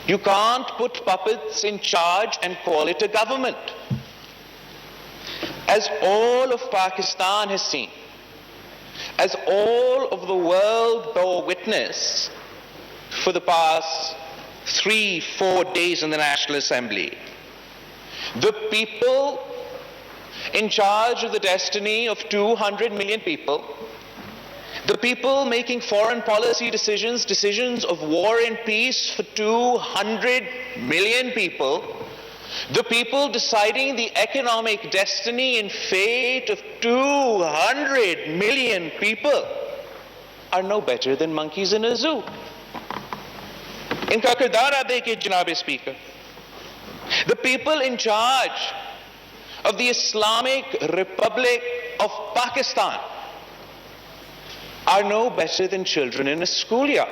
You can't put puppets in charge and call it a government. As all of Pakistan has seen, as all of the world bore witness for the past 3-4 days in the National Assembly, the people in charge of the destiny of 200 million people, the people making foreign policy decisions of war and peace for 200 million people, the people deciding the economic destiny and fate of 200 million people are no better than monkeys in a zoo. Inka kirdar aap dekhiye, Janaab Speaker. The people in charge of the Islamic Republic of Pakistan are no better than children in a schoolyard.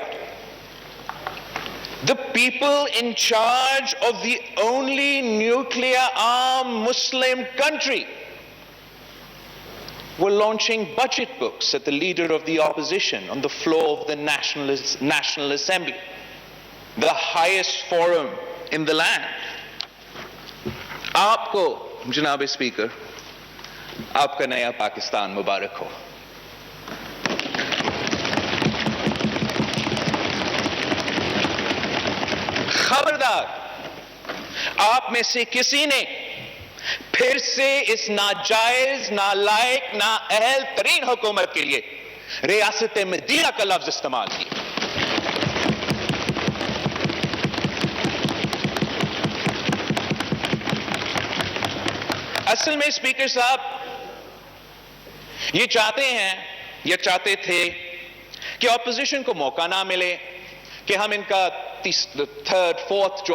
The people in charge of the only nuclear-armed Muslim country were launching budget books at the leader of the opposition on the floor of the National Assembly, the highest forum in the land. Aapko, Janaab Speaker, aapka naya Pakistan mubarak ho. خبردار آپ میں سے کسی نے پھر سے اس ناجائز، نالائق، نااہل ترین حکومت کے لیے ریاست مدینہ کا لفظ استعمال کیا. اصل میں اسپیکر صاحب یہ چاہتے ہیں یا چاہتے تھے کہ اپوزیشن کو موقع نہ ملے کہ ہم ان کا تھرڈ فورتھ جو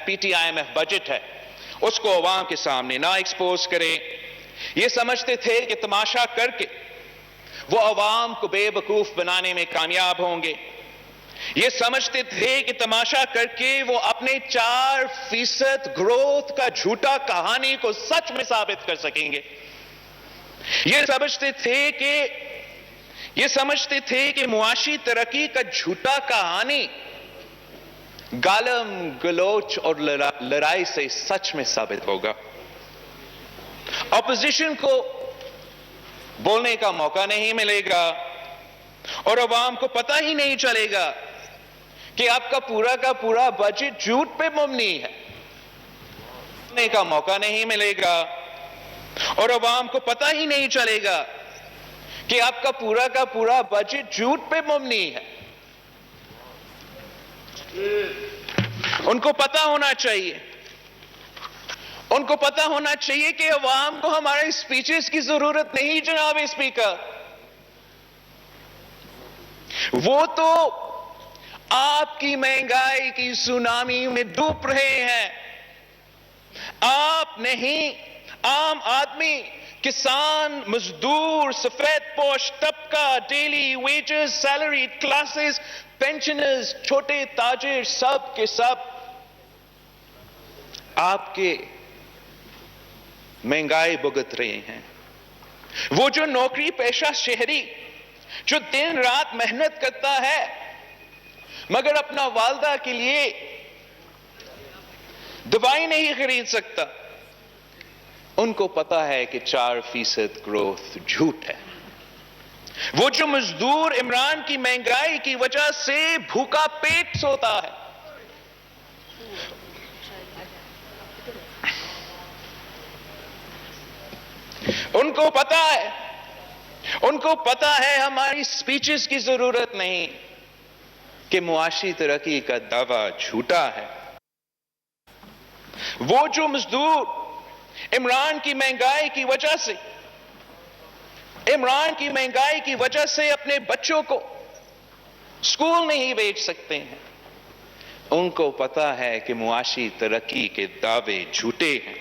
P T I M F budget ہے اس کو عوام کے سامنے نہ ایکسپوز کریں. یہ سمجھتے تھے کہ تماشا کر کے وہ عوام کو بے وقوف بنانے میں کامیاب ہوں گے. یہ سمجھتے تھے کہ تماشا کر کے وہ اپنے 4% گروتھ کا جھوٹا کہانی کو سچ میں ثابت کر سکیں گے. یہ سمجھتے تھے کہ معاشی ترقی کا جھوٹا کہانی گالم گلوچ اور لڑائی سے سچ میں ثابت ہوگا. اپوزیشن کو بولنے کا موقع نہیں ملے گا اور عوام کو پتہ ہی نہیں چلے گا کہ آپ کا پورا بجٹ جھوٹ پہ مبنی ہے. بولنے کا موقع نہیں ملے گا اور عوام کو پتہ ہی نہیں چلے گا کہ آپ کا پورا بجٹ جھوٹ پہ مبنی ہے. ان کو پتہ ہونا چاہیے کہ عوام کو ہمارے سپیچز کی ضرورت نہیں. جناب اسپیکر، وہ تو آپ کی مہنگائی کی سونامی میں ڈوب رہے ہیں. آپ نہیں، عام آدمی، کسان، مزدور، سفید پوش طبقہ، daily wages, salaried classes, pensioners, چھوٹے تاجر، سب کے سب آپ کے مہنگائی بھگت رہے ہیں. وہ جو نوکری پیشہ شہری جو دن رات محنت کرتا ہے مگر اپنا والدہ کے لیے دوائی نہیں خرید سکتا، ان کو پتا ہے کہ 4% گروتھ جھوٹ ہے. وہ جو مزدور عمران کی مہنگائی کی وجہ سے بھوکا پیٹ سوتا ہے، ان کو پتا ہے ہماری سپیچز کی ضرورت نہیں کہ معاشی ترقی کا دعویٰ جھوٹا ہے. وہ جو مزدور عمران کی مہنگائی کی وجہ سے اپنے بچوں کو اسکول نہیں بھیج سکتے ہیں، ان کو پتا ہے کہ معاشی ترقی کے دعوے جھوٹے ہیں.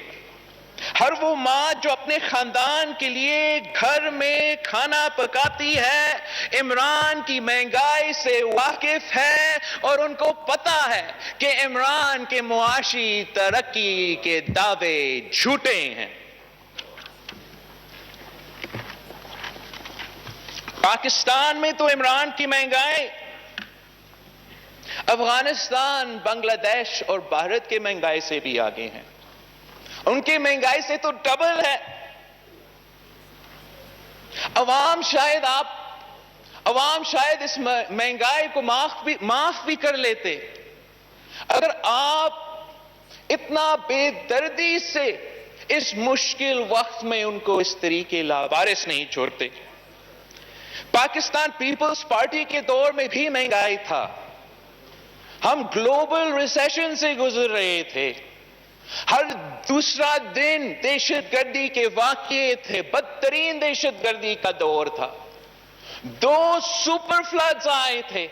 ہر وہ ماں جو اپنے خاندان کے لیے گھر میں کھانا پکاتی ہے عمران کی مہنگائی سے واقف ہے اور ان کو پتا ہے کہ عمران کے معاشی ترقی کے دعوے جھوٹے ہیں. پاکستان میں تو عمران کی مہنگائی افغانستان، بنگلہ دیش اور بھارت کے مہنگائی سے بھی آگے ہیں. ان کی مہنگائی سے تو ڈبل ہے. عوام شاید اس مہنگائی کو معاف بھی کر لیتے اگر آپ اتنا بے دردی سے اس مشکل وقت میں ان کو اس طریقے لاوارث نہیں چھوڑتے. پاکستان پیپلز پارٹی کے دور میں بھی مہنگائی تھا. ہم گلوبل ریسیشن سے گزر رہے تھے. ہر دوسرا دن دہشت گردی کے واقعے تھے. بدترین دہشت گردی کا دور تھا. 2 سپر فلڈز آئے تھے.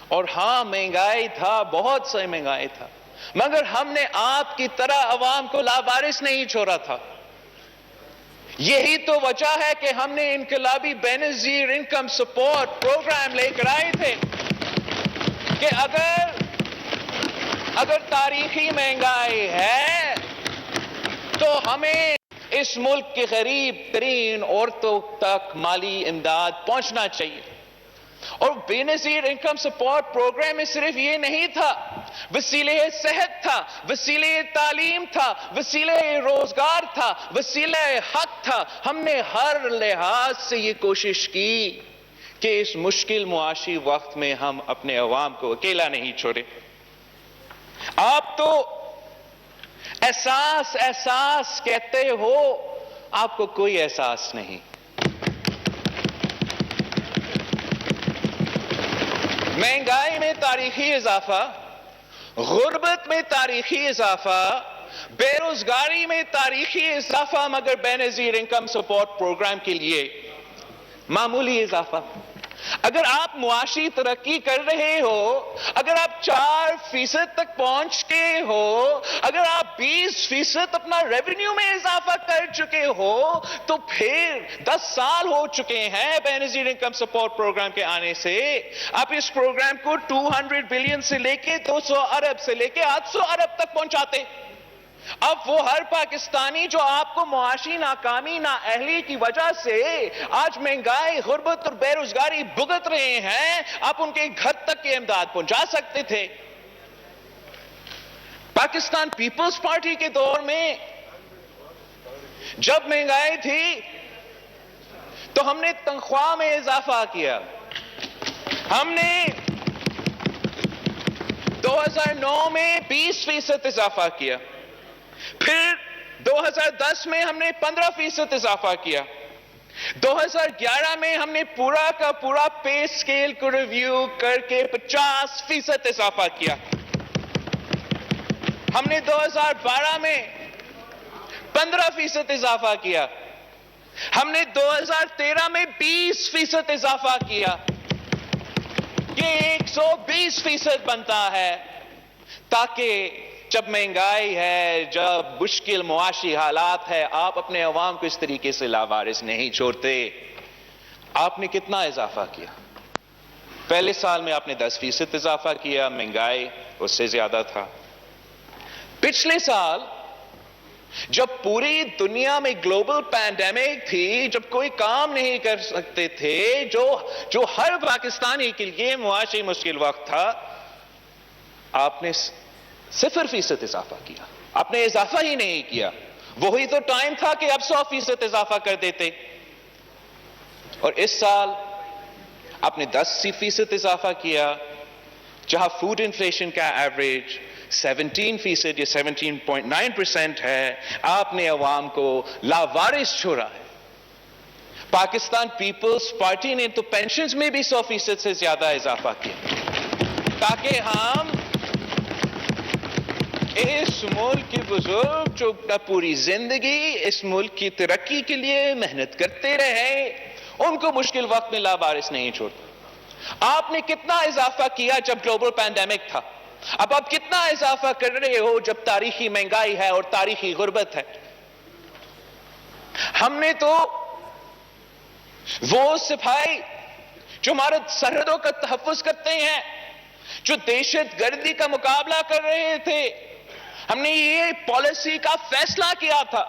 اور ہاں مہنگائی تھا، بہت سی مہنگائی تھا، مگر ہم نے آپ کی طرح عوام کو لاوارث نہیں چھوڑا تھا. یہی تو وجہ ہے کہ ہم نے انقلابی بے نظیر انکم سپورٹ پروگرام لے کر آئے تھے کہ اگر تاریخی مہنگائی ہے تو ہمیں اس ملک کے غریب ترین عورتوں تک مالی امداد پہنچنا چاہیے. اور بے نظیر انکم سپورٹ پروگرام میں صرف یہ نہیں تھا، وسیلہ صحت تھا، وسیلہ تعلیم تھا، وسیلہ روزگار تھا، وسیلہ حق تھا. ہم نے ہر لحاظ سے یہ کوشش کی کہ اس مشکل معاشی وقت میں ہم اپنے عوام کو اکیلا نہیں چھوڑے. آپ تو احساس کہتے ہو، آپ کو کوئی احساس نہیں. مہنگائی میں تاریخی اضافہ، غربت میں تاریخی اضافہ، بے روزگاری میں تاریخی اضافہ، مگر بے نظیر انکم سپورٹ پروگرام کے لیے معمولی اضافہ. اگر آپ معاشی ترقی کر رہے ہو، اگر آپ 4% تک پہنچ کے ہو، اگر آپ 20% اپنا ریونیو میں اضافہ کر چکے ہو، تو پھر 10 سال ہو چکے ہیں بے نظیر انکم سپورٹ پروگرام کے آنے سے. آپ اس پروگرام کو 200 بلین سے لے کے 200 ارب سے لے کے 800 ارب تک پہنچاتے. اب وہ ہر پاکستانی جو آپ کو معاشی ناکامی نااہلی کی وجہ سے آج مہنگائی، غربت اور بے روزگاری بھگت رہے ہیں، آپ ان کے گھر تک کی امداد پہنچا سکتے تھے. پاکستان پیپلز پارٹی کے دور میں جب مہنگائی تھی تو ہم نے تنخواہ میں اضافہ کیا. ہم نے 2009 میں 20% اضافہ کیا. پھر 2010 میں ہم نے 15% اضافہ کیا. 2011 میں ہم نے پورا کا پورا پے سکیل کو ریویو کر کے 50% اضافہ کیا. ہم نے 2012 میں 15% اضافہ کیا. ہم نے 2013 میں 20% اضافہ کیا. یہ 120% بنتا ہے تاکہ جب مہنگائی ہے، جب مشکل معاشی حالات ہے، آپ اپنے عوام کو اس طریقے سے لاوارث نہیں چھوڑتے. آپ نے کتنا اضافہ کیا؟ پہلے سال میں آپ نے 10% اضافہ کیا، مہنگائی اس سے زیادہ تھا. پچھلے سال جب پوری دنیا میں گلوبل پینڈیمک تھی، جب کوئی کام نہیں کر سکتے تھے، جو ہر پاکستانی کے لیے معاشی مشکل وقت تھا، آپ نے 0% اضافہ کیا. آپ نے اضافہ ہی نہیں کیا. وہی تو ٹائم تھا کہ اب 100% اضافہ کر دیتے. اور اس سال آپ نے 10% اضافہ کیا، جہاں فوڈ انفلیشن کا ایوریج 17% یا 17.9% ہے. آپ نے عوام کو لاوارث چھوڑا ہے. پاکستان پیپلز پارٹی نے تو پینشنز میں بھی 100% سے زیادہ اضافہ کیا تاکہ ہم اس ملک کے بزرگ جو پوری زندگی اس ملک کی ترقی کے لیے محنت کرتے رہے، ان کو مشکل وقت میں لاوارث نہیں چھوڑتے. آپ نے کتنا اضافہ کیا جب گلوبل پینڈیمک تھا؟ اب آپ کتنا اضافہ کر رہے ہو جب تاریخی مہنگائی ہے اور تاریخی غربت ہے؟ ہم نے تو وہ سپاہی جو ہمارے سرحدوں کا تحفظ کرتے ہیں، جو دہشت گردی کا مقابلہ کر رہے تھے، ہم نے یہ پالیسی کا فیصلہ کیا تھا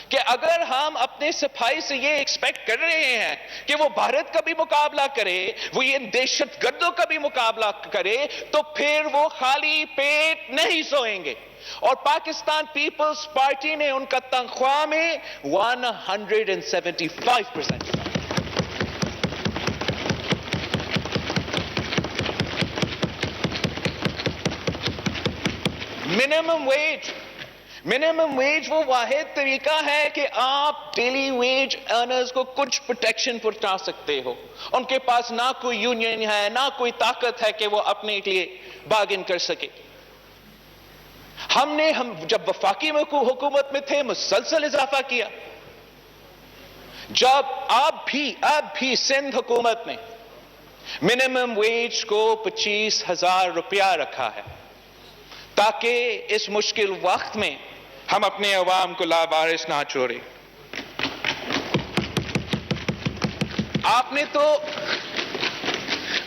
کہ اگر ہم اپنے سپاہی سے یہ ایکسپیکٹ کر رہے ہیں کہ وہ بھارت کا بھی مقابلہ کرے، وہ یہ دہشت گردوں کا بھی مقابلہ کرے، تو پھر وہ خالی پیٹ نہیں سوئیں گے۔ اور پاکستان پیپلز پارٹی نے ان کا تنخواہ میں 175% منیمم ویج وہ واحد طریقہ ہے کہ آپ ڈیلی ویج ارنرز کو کچھ پروٹیکشن پہنچا سکتے ہو۔ ان کے پاس نہ کوئی یونین ہے، نہ کوئی طاقت ہے کہ وہ اپنے لیے بارگن کر سکے۔ ہم جب وفاقی حکومت میں تھے مسلسل اضافہ کیا۔ جب اب بھی سندھ حکومت نے منیمم ویج کو 25,000 روپیہ رکھا ہے تاکہ اس مشکل وقت میں ہم اپنے عوام کو لاوارث نہ چھوڑیں۔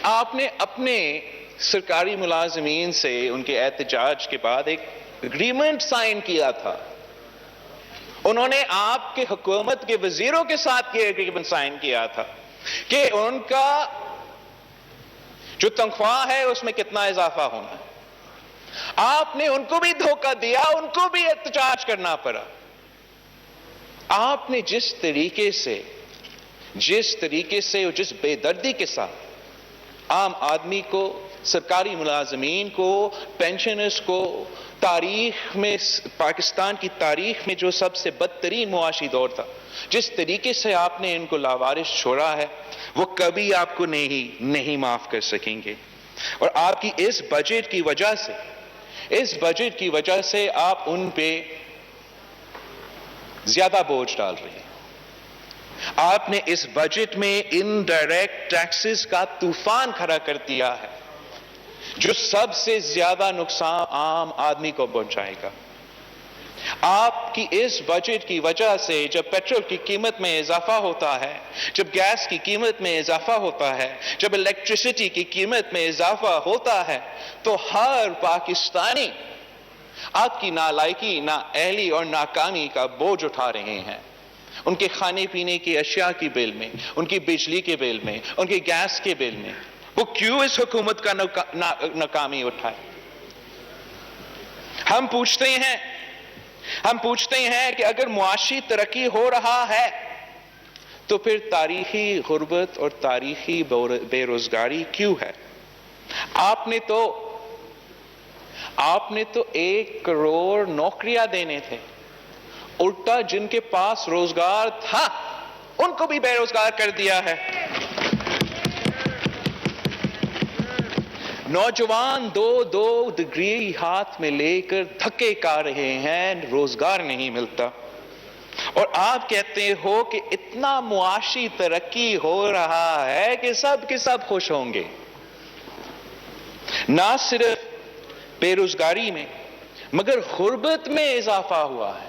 آپ نے اپنے سرکاری ملازمین سے ان کے احتجاج کے بعد ایک اگریمنٹ سائن کیا تھا۔ انہوں نے آپ کے حکومت کے وزیروں کے ساتھ یہ اگریمنٹ سائن کیا تھا کہ ان کا جو تنخواہ ہے اس میں کتنا اضافہ ہونا ہے۔ آپ نے ان کو بھی دھوکہ دیا، ان کو بھی احتجاج کرنا پڑا۔ آپ نے جس طریقے سے اور جس بے دردی کے ساتھ عام آدمی کو، سرکاری ملازمین کو، پینشنرز کو پاکستان کی تاریخ میں جو سب سے بدترین معاشی دور تھا، جس طریقے سے آپ نے ان کو لاوارث چھوڑا ہے، وہ کبھی آپ کو نہیں معاف کر سکیں گے۔ اور آپ کی اس بجٹ کی وجہ سے آپ ان پہ زیادہ بوجھ ڈال رہے ہیں۔ آپ نے اس بجٹ میں انڈائریکٹ ٹیکسز کا طوفان کھڑا کر دیا ہے جو سب سے زیادہ نقصان عام آدمی کو پہنچائے گا۔ آپ کی اس بجٹ کی وجہ سے جب پیٹرول کی قیمت میں اضافہ ہوتا ہے، جب گیس کی قیمت میں اضافہ ہوتا ہے، جب الیکٹریسٹی کی قیمت میں اضافہ ہوتا ہے، تو ہر پاکستانی آپ کی نالائکی، نااہلی اور ناکامی کا بوجھ اٹھا رہے ہیں۔ ان کے کھانے پینے کی اشیاء کی بل میں، ان کی بجلی کے بل میں، ان کے گیس کے بل میں، وہ کیوں اس حکومت کا ناکامی اٹھائے؟ ہم پوچھتے ہیں کہ اگر معاشی ترقی ہو رہا ہے تو پھر تاریخی غربت اور تاریخی بے روزگاری کیوں ہے؟ آپ نے تو 1 کروڑ نوکریاں دینے تھے، الٹا جن کے پاس روزگار تھا ان کو بھی بے روزگار کر دیا ہے۔ نوجوان 2 ڈگری ہاتھ میں لے کر دھکے کھا رہے ہیں، روزگار نہیں ملتا، اور آپ کہتے ہو کہ اتنا معاشی ترقی ہو رہا ہے کہ سب کے سب خوش ہوں گے۔ نہ صرف بے روزگاری میں مگر غربت میں اضافہ ہوا ہے،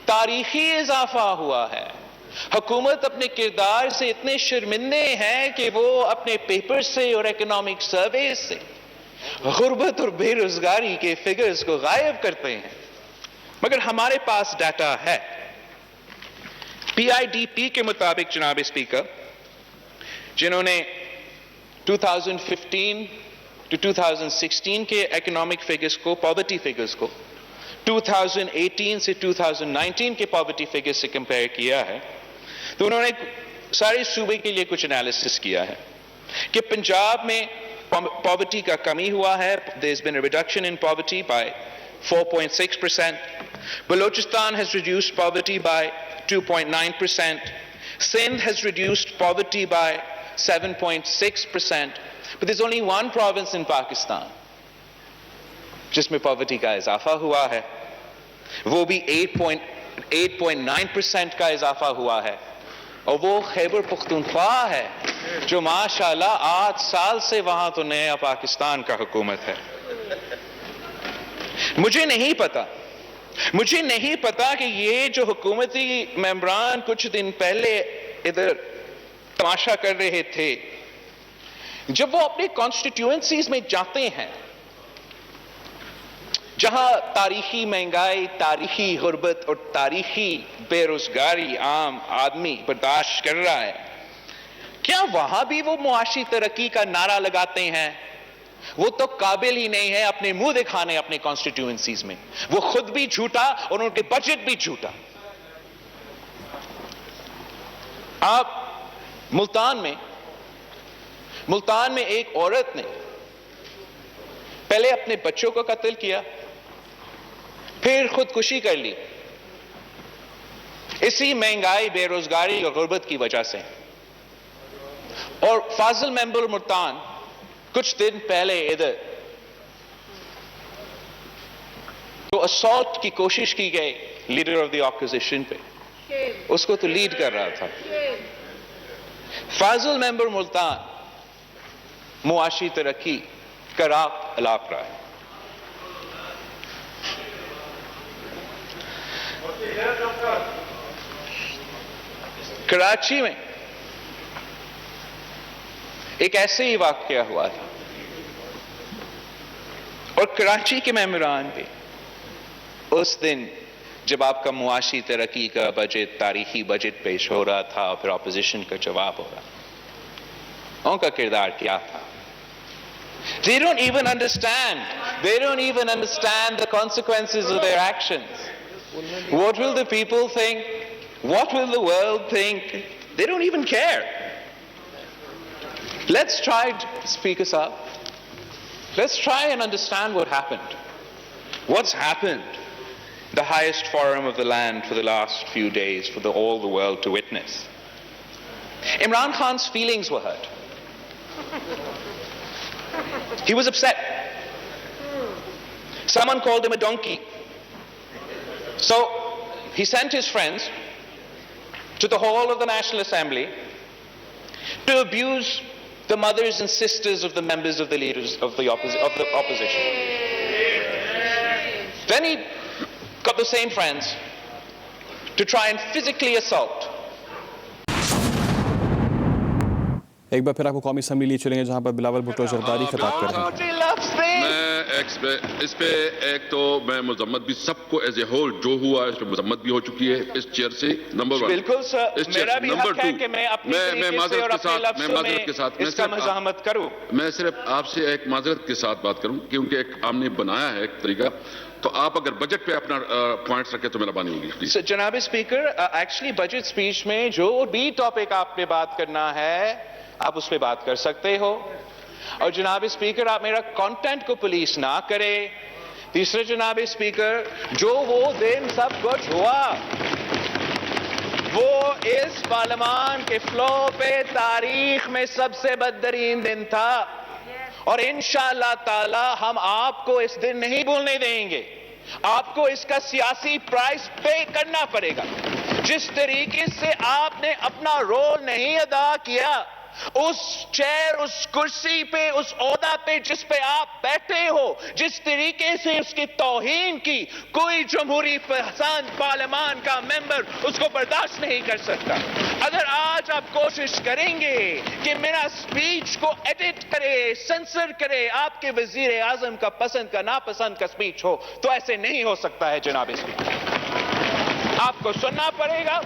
تاریخی اضافہ ہوا ہے۔ حکومت اپنے کردار سے اتنے شرمندے ہیں کہ وہ اپنے پیپر سے اور اکنامک سروے سے غربت اور بے روزگاری کے فگرز کو غائب کرتے ہیں، مگر ہمارے پاس ڈیٹا ہے۔ پی آئی ڈی پی کے مطابق جناب اسپیکر، جنہوں نے 2015 to 2016 کے اکنامک فگرز کو، پاورٹی فگرز کو 2018 سے 2019 کے پاورٹی فگرز سے کمپیئر کیا ہے، تو انہوں نے سارے صوبے کے لیے کچھ انالیسس کیا ہے کہ پنجاب میں پاورٹی کا کمی ہوا ہے، there has been a reduction in poverty by 4.6%. Balochistan has reduced poverty by 2.9%. Sindh has reduced poverty by 7.6%. But there's only one province in Pakistan جس میں پاورٹی کا اضافہ ہوا ہے، وہ بھی 8.9% کا اضافہ ہوا ہے، اور وہ خیبر پختونخوا ہے جو ماشاءاللہ 8 سال سے وہاں تو نیا پاکستان کا حکومت ہے۔ مجھے نہیں پتا کہ یہ جو حکومتی ممبران کچھ دن پہلے ادھر تماشا کر رہے تھے، جب وہ اپنی کانسٹیٹیوئنسیز میں جاتے ہیں جہاں تاریخی مہنگائی، تاریخی غربت اور تاریخی بے روزگاری عام آدمی برداشت کر رہا ہے، کیا وہاں بھی وہ معاشی ترقی کا نعرہ لگاتے ہیں؟ وہ تو قابل ہی نہیں ہے اپنے منہ دکھانے اپنے کانسٹیٹیوئنسیز میں. وہ خود بھی جھوٹا اور ان کے بجٹ بھی جھوٹا. آپ ملتان میں ایک عورت نے پہلے اپنے بچوں کو قتل کیا، پھر خودکشی کر لی، اسی مہنگائی، بے روزگاری اور غربت کی وجہ سے. اور فاضل ممبر ملتان کچھ دن پہلے ادھر تو اسالٹ کی کوشش کی گئی لیڈر آف دی اپوزیشن پہ، اس کو تو لیڈ کر رہا تھا. فاضل ممبر ملتان معاشی ترقی کا راہ الاپ رہا ہے. کراچی میں ایک ایسے ہی واقعہ ہوا تھا، اور کراچی کے ممبران بھی اس دن جب آپ کا معاشی ترقی کا بجٹ، تاریخی بجٹ پیش ہو رہا تھا اور پھر اپوزیشن کا جواب ہو رہا تھا، ان کا کردار کیا تھا؟ They don't even understand the consequences of their actions. What will the people think? What will the world think? They don't even care. Let's try, Speaker Saab, let's try and understand what happened. What's happened? The highest forum of the land for the last few days for all the world to witness. Imran Khan's feelings were hurt. He was upset. Someone called him a donkey. So he sent his friends to the hall of the National Assembly to abuse the mothers and sisters of the members of the leaders of the opposition. Then he got the same friends to try and physically assault. ایک بار پھر آپ کو قومی assembly لیے چلیں گے جہاں پر بلاول بھٹو زرداری خطاب کر رہے ہیں. میں اس پہ ایک تو میں مذمت بھی سب کو ایز اے ہول جو ہوا اس پہ مذمت بھی ہو چکی ہے اس چیئر سے. نمبر ون، بالکل سر، میرا بھی حق ہے کہ میں اپنی طریقے سے اور اپنے لفظوں میں اس کا مزاحمت کروں. میں صرف آپ سے ایک معذرت کے ساتھ بات کروں کیونکہ ایک آپ نے بنایا ہے ایک طریقہ، تو آپ اگر بجٹ پہ اپنا پوائنٹس رکھیں تو مہربانی ہوگی. جناب اسپیکر، ایکچولی بجٹ سپیچ میں جو بھی ٹاپک آپ نے بات کرنا ہے آپ اس پہ بات کر سکتے ہو. اور جناب اسپیکر، آپ میرا کانٹینٹ کو پولیس نہ کرے. تیسرے جناب اسپیکر، جو وہ دن سب کچھ ہوا وہ اس پارلیمان کے فلو پہ تاریخ میں سب سے بدترین دن تھا، اور انشاءاللہ تعالی ہم آپ کو اس دن نہیں بھولنے دیں گے. آپ کو اس کا سیاسی پرائس پے کرنا پڑے گا. جس طریقے سے آپ نے اپنا رول نہیں ادا کیا، اس چیئر، اس کرسی پہ، اس عہدہ پہ جس پہ آپ بیٹھے ہو، جس طریقے سے اس کی توہین کی، کوئی جمہوری پسند پارلیمان کا ممبر اس کو برداشت نہیں کر سکتا. اگر آج آپ کوشش کریں گے کہ میرا سپیچ کو ایڈٹ کرے، سنسر کرے، آپ کے وزیر اعظم کا پسند کا ناپسند کا سپیچ ہو، تو ایسے نہیں ہو سکتا ہے جناب اسپیکر. آپ کو سننا پڑے گا.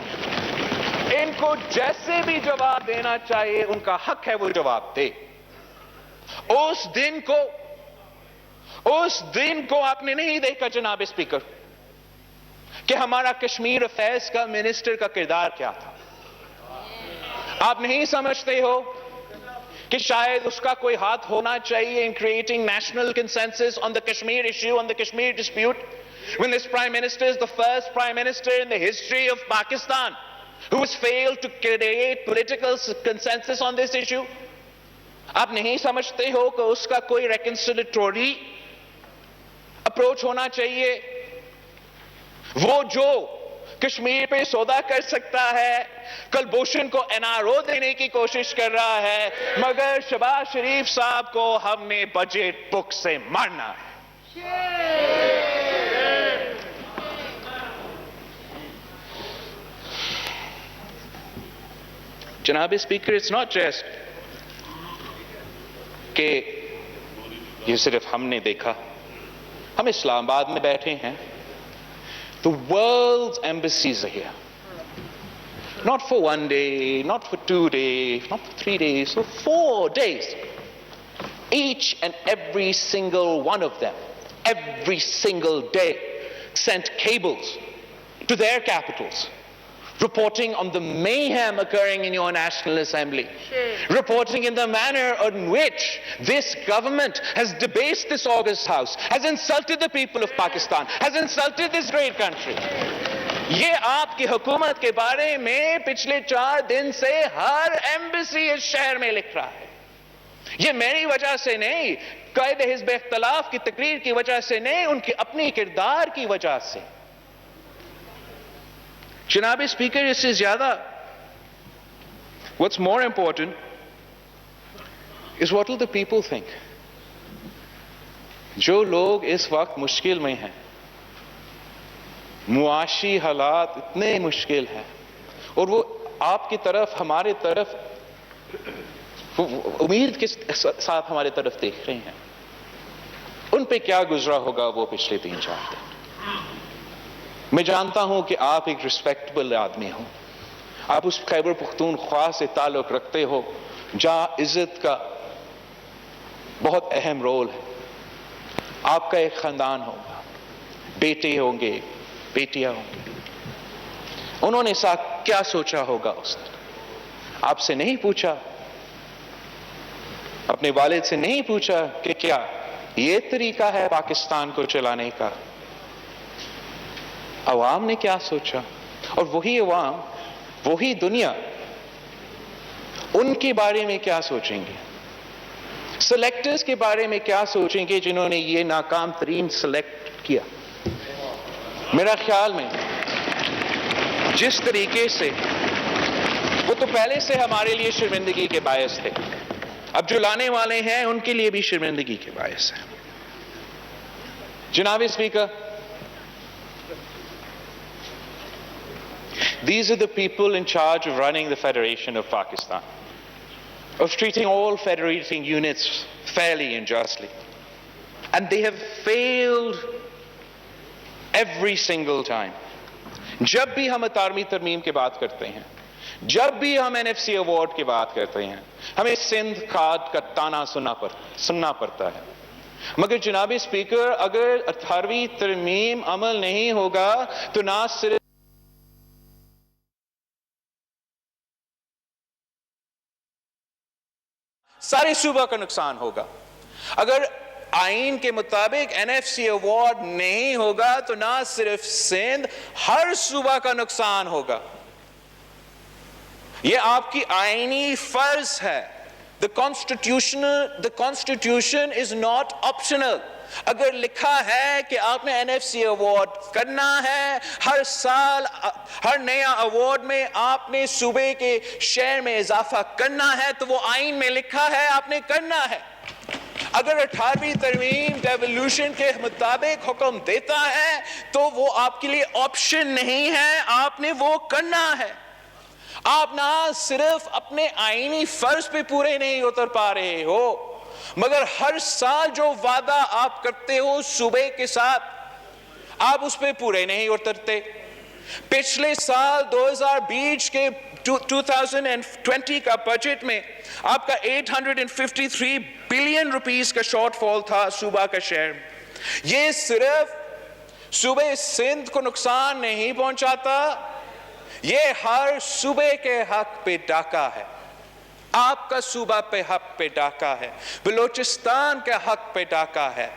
ان کو جیسے بھی جواب دینا چاہیے، ان کا حق ہے وہ جواب دے. اس دن کو آپ نے نہیں دیکھا جناب اسپیکر کہ ہمارا کشمیر افیئرز کا منسٹر کا کردار کیا تھا. آپ نہیں سمجھتے ہو کہ شاید اس کا کوئی ہاتھ ہونا چاہیے in creating national consensus on the Kashmir issue, on the Kashmir dispute, when this Prime Minister is the first Prime Minister in the history of Pakistan who has failed to create political consensus on this issue. آپ نہیں سمجھتے ہو کہ اس کا کوئی ریکنسلیٹوری approach ہونا چاہیے؟ وہ جو کشمیر پہ سودا کر سکتا ہے، کلبھوشن کو NRO دینے کی کوشش کر رہا ہے، مگر شہباز شریف صاحب کو ہم نے بجٹ بک سے مارنا ہے. جناب اسپیکر، اٹس ناٹ جسٹ کہ یہ صرف ہم نے دیکھا. ہم اسلام آباد میں بیٹھے ہیں. The world's embassies are here. Not for 1 day, not for 2 days, not for 3 days, for 4 days. Each and every single one of them, every single day, sent cables to their capitals, reporting on the mayhem occurring in your National Assembly, reporting in the manner in which this government has debased this august house, has insulted the people of Pakistan, has insulted this great country. یہ آپ کی حکومت کے بارے میں پچھلے 4 دن سے ہر embassy اس شہر میں لکھ رہا ہے. یہ میری وجہ سے نہیں، قائد حزب اختلاف کی تقریر کی وجہ سے نہیں، ان کی اپنی کردار کی وجہ سے. جناب اسپیکر، اس سے زیادہ what's more important is what will the people think. جو لوگ اس وقت مشکل میں ہیں، معاشی حالات اتنے مشکل ہیں، اور وہ آپ کی طرف، ہمارے طرف امید کے ساتھ ہمارے طرف دیکھ رہے ہیں، ان پہ کیا گزرا ہوگا وہ پچھلے 3-4 دن. میں جانتا ہوں کہ آپ ایک ریسپیکٹبل آدمی ہو، آپ اس خیبر پختونخوا سے تعلق رکھتے ہو جہاں عزت کا بہت اہم رول ہے. آپ کا ایک خاندان ہوگا، بیٹے ہوں گے، بیٹیاں ہوں گی. انہوں نے کیا سوچا ہوگا اس دن؟ آپ سے نہیں پوچھا، اپنے والد سے نہیں پوچھا کہ کیا یہ طریقہ ہے پاکستان کو چلانے کا؟ عوام نے کیا سوچا؟ اور وہی عوام، وہی دنیا ان کے بارے میں کیا سوچیں گے؟ سلیکٹرز کے بارے میں کیا سوچیں گے جنہوں نے یہ ناکام ترین سلیکٹ کیا؟ میرا خیال میں جس طریقے سے وہ تو پہلے سے ہمارے لیے شرمندگی کے باعث تھے، اب جو لانے والے ہیں ان کے لیے بھی شرمندگی کے باعث ہے. جناب speaker, these are the people in charge of running the Federation of Pakistan, of treating all federating units fairly and justly. And they have failed every single time. جب بھی ہم 18ویں ترمیم کی بات کرتے ہیں، جب بھی ہم NFC ایوارڈ کی بات کرتے ہیں، ہمیں سندھ کارڈ کا تانا سننا پڑتا ہے. مگر جناب اسپیکر، اگر 18ویں ترمیم عمل نہیں ہوگا تو نہ صرف سارے صوبہ کا نقصان ہوگا. اگر آئین کے مطابق NFC ایوارڈ نہیں ہوگا تو نہ صرف سندھ، ہر صوبہ کا نقصان ہوگا. یہ آپ کی آئینی فرض ہے. The Constitution is not optional. اگر لکھا ہے کہ آپ نے NFC ایوارڈ کرنا ہے، ہر سال ہر نیا ایوارڈ میں آپ نے صوبے کے شیئر میں اضافہ کرنا ہے، تو وہ آئین میں لکھا ہے آپ نے کرنا ہے. اگر 18ویں ترمیم ڈیولوشن کے مطابق حکم دیتا ہے تو وہ آپ کے لیے آپشن نہیں ہے، آپ نے وہ کرنا ہے. آپ نہ صرف اپنے آئینی فرض پہ پورے نہیں اتر پا رہے ہو، مگر ہر سال جو وعدہ آپ کرتے ہو صوبے کے ساتھ، آپ اس پہ پورے نہیں اترتے. پچھلے سال 2020 کے 2020 کا بجٹ میں آپ کا 853 بلین روپیز کا شارٹ فال تھا صوبہ کا شیئر. یہ صرف صوبے سندھ کو نقصان نہیں پہنچاتا، یہ ہر صوبے کے حق پہ ڈاکہ ہے. آپ کا صوبہ پہ حق پہ ڈاکہ ہے، بلوچستان کے حق پہ ڈاکہ ہے.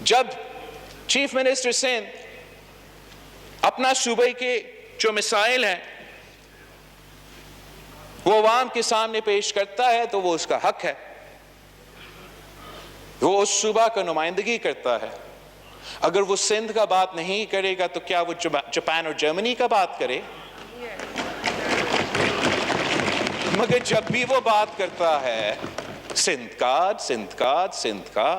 جب چیف منسٹر سندھ اپنا صوبے کے جو مسائل ہیں وہ عوام کے سامنے پیش کرتا ہے تو وہ اس کا حق ہے، وہ اس صوبہ کا نمائندگی کرتا ہے. اگر وہ سندھ کا بات نہیں کرے گا تو کیا وہ جاپان اور جرمنی کا بات کرے؟ مگر جب بھی وہ بات کرتا ہے سندھ کا،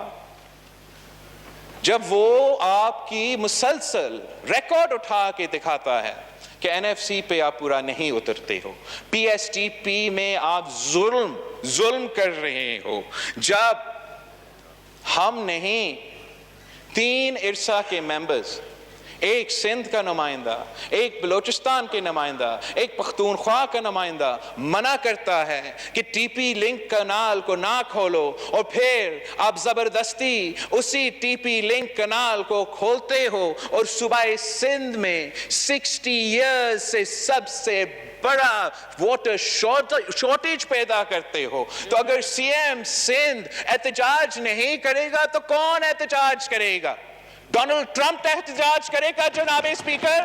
جب وہ آپ کی مسلسل ریکارڈ اٹھا کے دکھاتا ہے کہ NFC پہ آپ پورا نہیں اترتے ہو، PSTP میں آپ ظلم ظلم کر رہے ہو، جب ہم نہیں 3 ارسا کے ممبرز، ایک سندھ کا نمائندہ، ایک بلوچستان کے نمائندہ، ایک پختونخوا کا نمائندہ منع کرتا ہے کہ ٹی پی لنک کنال کو نہ کھولو، اور پھر آپ زبردستی اسی ٹی پی لنک کنال کو کھولتے ہو اور صوبہ سندھ میں 60 ایئرز سے سب سے بڑا واٹر شارٹیج پیدا کرتے ہو، تو اگر سی ایم سندھ احتجاج نہیں کرے گا تو کون احتجاج کرے گا؟ ڈونلڈ ٹرمپ احتجاج کرے گا جناب اسپیکر؟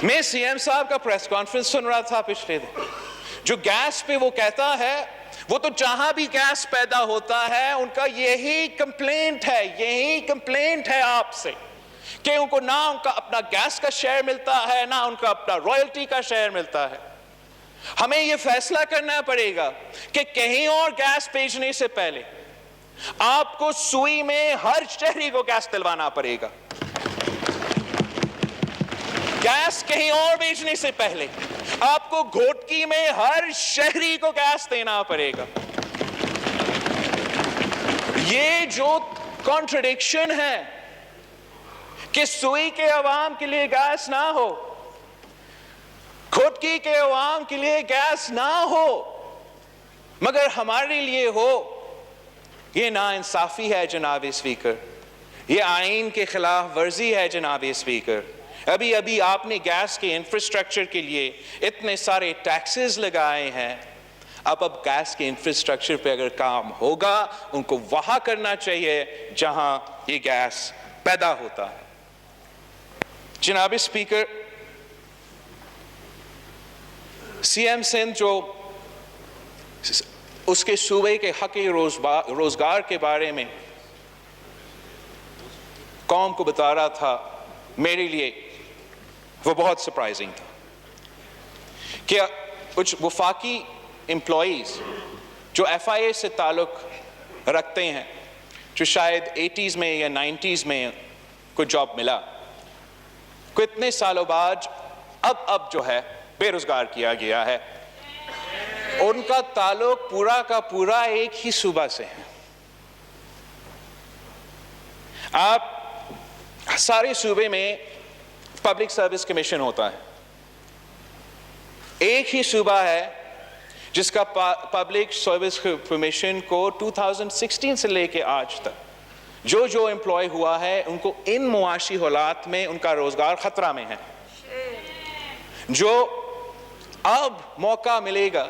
میں سی ایم صاحب کا پریس کانفرنس سن رہا تھا پچھلے دن، جو گیس پہ وہ کہتا ہے، وہ تو جہاں بھی گیس پیدا ہوتا ہے ان کا یہی کمپلینٹ ہے آپ سے کہ ان کو نہ ان کا اپنا گیس کا شیئر ملتا ہے، نہ ان کا اپنا رائلٹی کا شیئر ملتا ہے۔ ہمیں یہ فیصلہ کرنا پڑے گا کہ کہیں اور گیس بھیجنے سے پہلے آپ کو سوئی میں ہر شہری کو گیس دلوانا پڑے گا۔ گیس کہیں اور بھیجنے سے پہلے آپ کو گھوٹکی میں ہر شہری کو گیس دینا پڑے گا۔ یہ جو کانٹرڈکشن ہے کہ سوئی کے عوام کے لیے گیس نہ ہو، گھوٹکی کے عوام کے لیے گیس نہ ہو مگر ہمارے لیے ہو، یہ ناانصافی ہے جناب اسپیکر، یہ آئین کے خلاف ورزی ہے جناب اسپیکر۔ ابھی آپ نے گیس کے انفراسٹرکچر کے لیے اتنے سارے ٹیکسز لگائے ہیں، اب گیس کے انفراسٹرکچر پہ اگر کام ہوگا ان کو وہاں کرنا چاہیے جہاں یہ گیس پیدا ہوتا ہے۔ جناب اسپیکر، سی ایم سندھ جو اس کے صوبے کے حق روزگار کے بارے میں قوم کو بتا رہا تھا، میرے لیے وہ بہت سرپرائزنگ تھا کہ کچھ وفاقی امپلائیز جو ایف آئی اے سے تعلق رکھتے ہیں، جو شاید 80s میں یا 90s میں کوئی جاب ملا، کو اتنے سالوں بعد اب جو ہے بے روزگار کیا گیا ہے، ان کا تعلق پورا کا پورا ایک ہی صوبہ سے ہے۔ آپ سارے صوبے میں پبلک سروس کمیشن ہوتا ہے، ایک ہی صوبہ ہے جس کا پبلک سروس کمیشن کو 2016 سے لے کے آج تک جو امپلائی ہوا ہے ان کو ان معاشی حالات میں ان کا روزگار خطرہ میں ہے۔ جو اب موقع ملے گا